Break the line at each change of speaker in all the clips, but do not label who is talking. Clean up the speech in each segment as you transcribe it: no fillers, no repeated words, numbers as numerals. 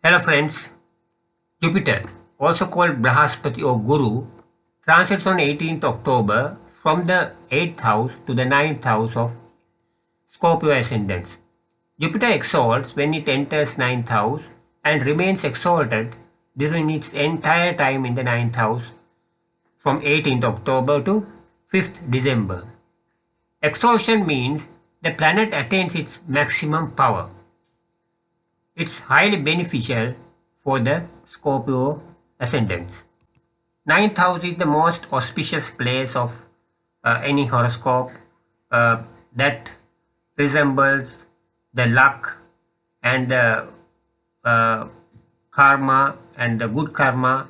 Hello friends, Jupiter, also called Brahaspati or Guru, transits on 18th October from the 8th house to the 9th house of Scorpio ascendants. Jupiter exalts when it enters 9th house and remains exalted during its entire time in the 9th house from 18th October to 5th December. Exaltation means the planet attains its maximum power. It's highly beneficial for the Scorpio ascendants. Ninth house is the most auspicious place of any horoscope that resembles the luck and the karma and the good karma,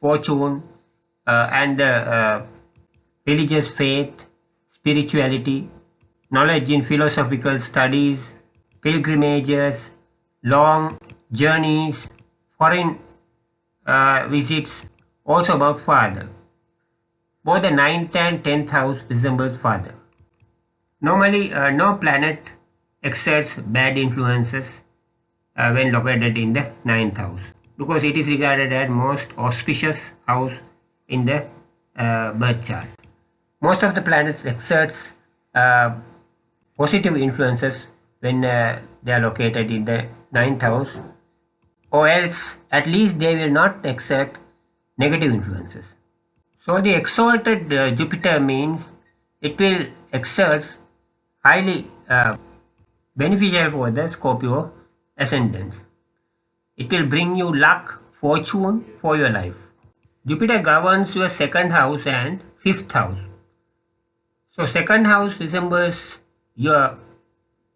fortune, and religious faith, spirituality, knowledge in philosophical studies, pilgrimages, long journeys, foreign visits, also about father. Both the 9th and 10th house resembles father. Normally, no planet exerts bad influences when located in the 9th house because it is regarded as most auspicious house in the birth chart. Most of the planets exerts positive influences when they are located in the 9th house, or else at least they will not exert negative influences. So the exalted Jupiter means it will exert highly beneficial for the Scorpio ascendants. It will bring you luck, fortune for your life. Jupiter governs your 2nd house and 5th house. So 2nd house resembles your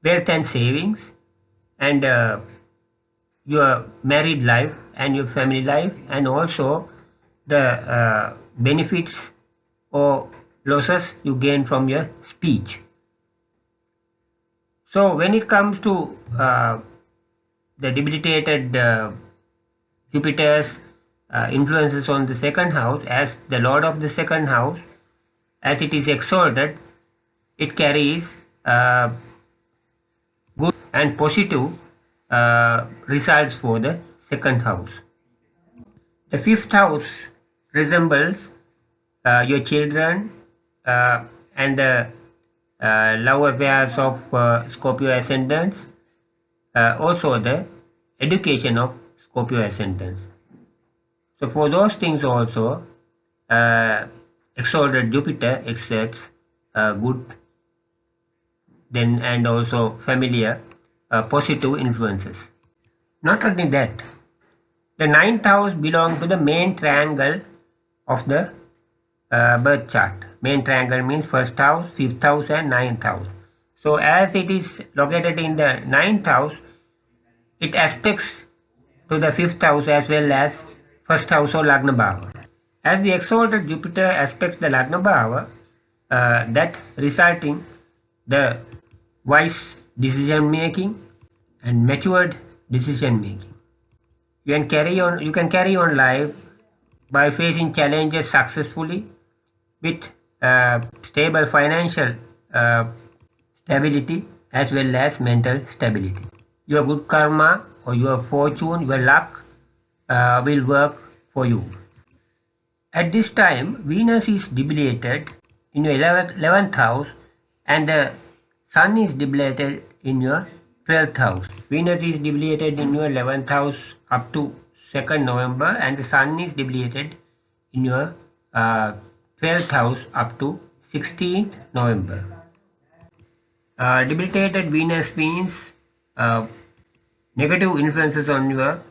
wealth and savings and your married life and your family life, and also the benefits or losses you gain from your speech. So when it comes to the debilitated Jupiter's influences on the 2nd house, as the lord of the 2nd house, as it is exalted, it carries good and positive results for the 2nd house. The 5th house resembles your children and the love affairs of Scorpio ascendants, also the education of Scorpio ascendants. So for those things also, exalted Jupiter exerts good then and also familiar positive influences. Not only that, the 9th house belongs to the main triangle of the birth chart. Main triangle means 1st house, 5th house and 9th house. So as it is located in the 9th house, it aspects to the 5th house as well as 1st house or lagna bhava. As the exalted Jupiter aspects the lagna bhava, that resulting the wise decision making and matured decision making. You can carry on life by facing challenges successfully with stable financial stability as well as mental stability. Your good karma or your fortune, your luck will work for you. At this time, Venus is debilitated in your 11th house and the Sun is debilitated in your 12th house. Venus is debilitated in your 11th house up to 2nd November and the Sun is debilitated in your 12th house up to 16th November. Debilitated Venus means negative influences on your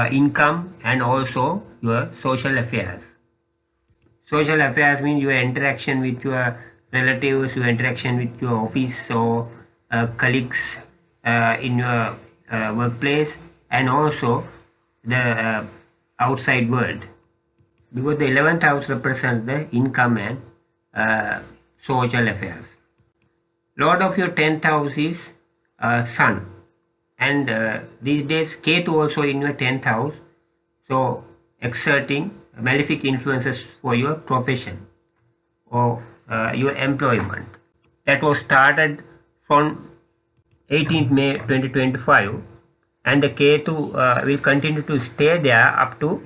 income and also your social affairs. Social affairs means your interaction with your relatives, your interaction with your office or colleagues in your workplace, and also the outside world, because the 11th house represents the income and social affairs. Lord of your 10th house is Sun, and these days Ketu also in your 10th house, so exerting malefic influences for your profession or your employment. That was started from 18th May 2025 and the Ketu will continue to stay there up to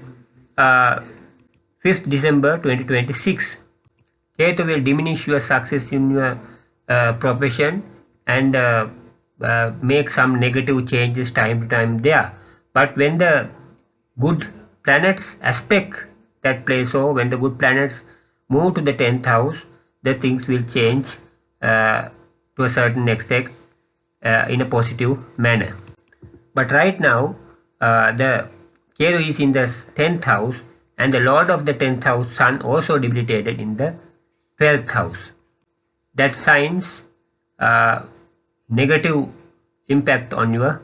5th December 2026. Ketu will diminish your success in your profession and make some negative changes time to time there. But when the good planets aspect that place, or when the good planets move to the 10th house, the things will change to a certain extent in a positive manner. But right now, the Ketu is in the 10th house, and the Lord of the 10th house, Sun, also debilitated in the 12th house. That signs negative impact on your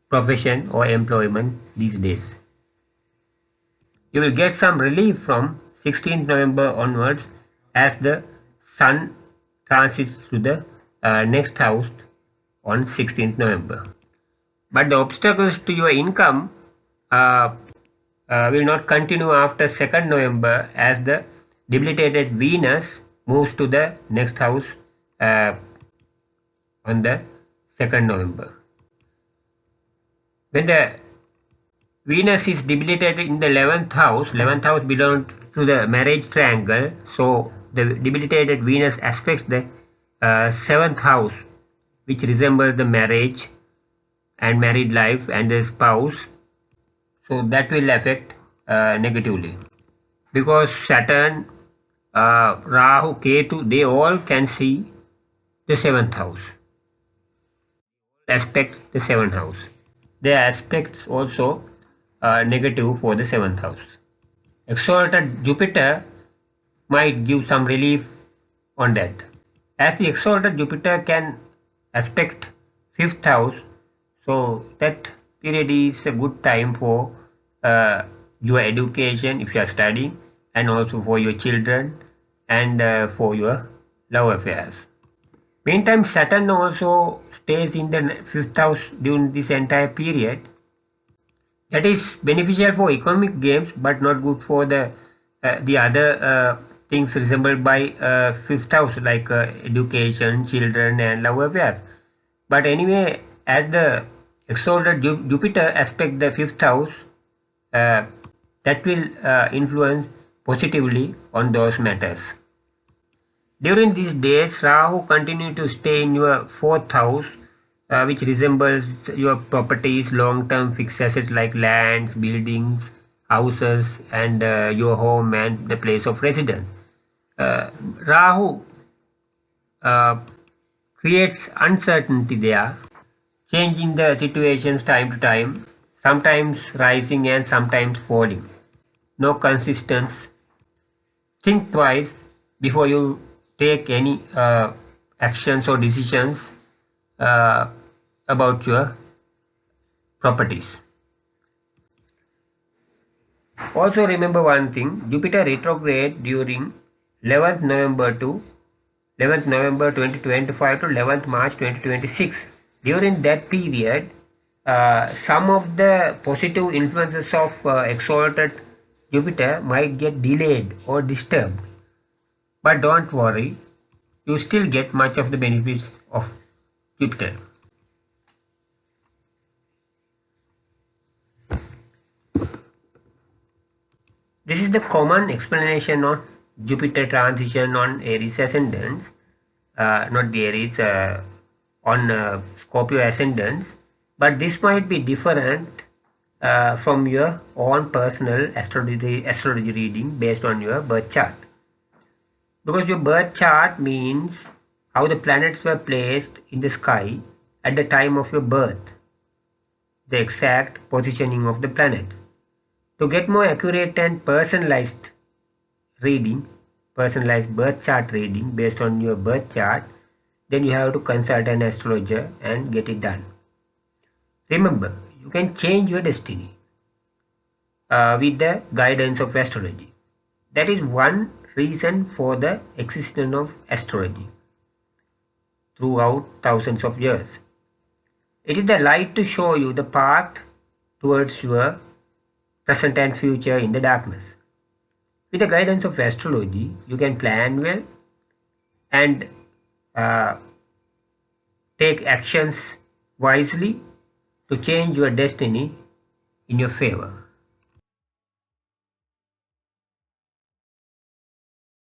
profession or employment these days. You will get some relief from 16th November onwards as the Sun transits to the next house on 16th November. But the obstacles to your income will not continue after 2nd November as the debilitated Venus moves to the next house on the 2nd November. When the Venus is debilitated in the 11th house belongs to the marriage triangle, so the debilitated Venus aspects the 7th house, which resembles the marriage and married life and the spouse, so that will affect negatively, because Saturn, Rahu, Ketu, they all can see the 7th house, aspect the 7th house. Their aspects also negative for the 7th house. Exalted Jupiter might give some relief on that. As the exalted Jupiter can aspect 5th house, so that period is a good time for your education if you are studying, and also for your children and for your love affairs. Meantime, Saturn also stays in the 5th house during this entire period. That is beneficial for economic gains, but not good for the other things resembled by 5th house, like education, children, and love affairs. But anyway, as the exalted Jupiter aspect the 5th house, that will influence positively on those matters. During these days, Rahu continues to stay in your 4th house, which resembles your properties, long-term fixed assets like lands, buildings, houses, and your home and the place of residence. Rahu creates uncertainty there, changing the situations time to time, sometimes rising and sometimes falling. No consistency. Think twice before you take any actions or decisions about your properties. Also remember one thing, Jupiter retrograde during 11th November 2025 to 11th March 2026. During that period, some of the positive influences of exalted Jupiter might get delayed or disturbed. But don't worry, you still get much of the benefits of Jupiter. This is the common explanation on Jupiter transition on Aries ascendants, not the Aries, on Scorpio ascendants, but this might be different from your own personal astrology reading based on your birth chart. Because your birth chart means how the planets were placed in the sky at the time of your birth, the exact positioning of the planets. To get more accurate and personalized reading, personalized birth chart reading based on your birth chart, then you have to consult an astrologer and get it done. Remember, you can change your destiny with the guidance of astrology. That is one reason for the existence of astrology throughout thousands of years. It is the light to show you the path towards your present and future in the darkness. With the guidance of astrology, you can plan well and take actions wisely to change your destiny in your favor.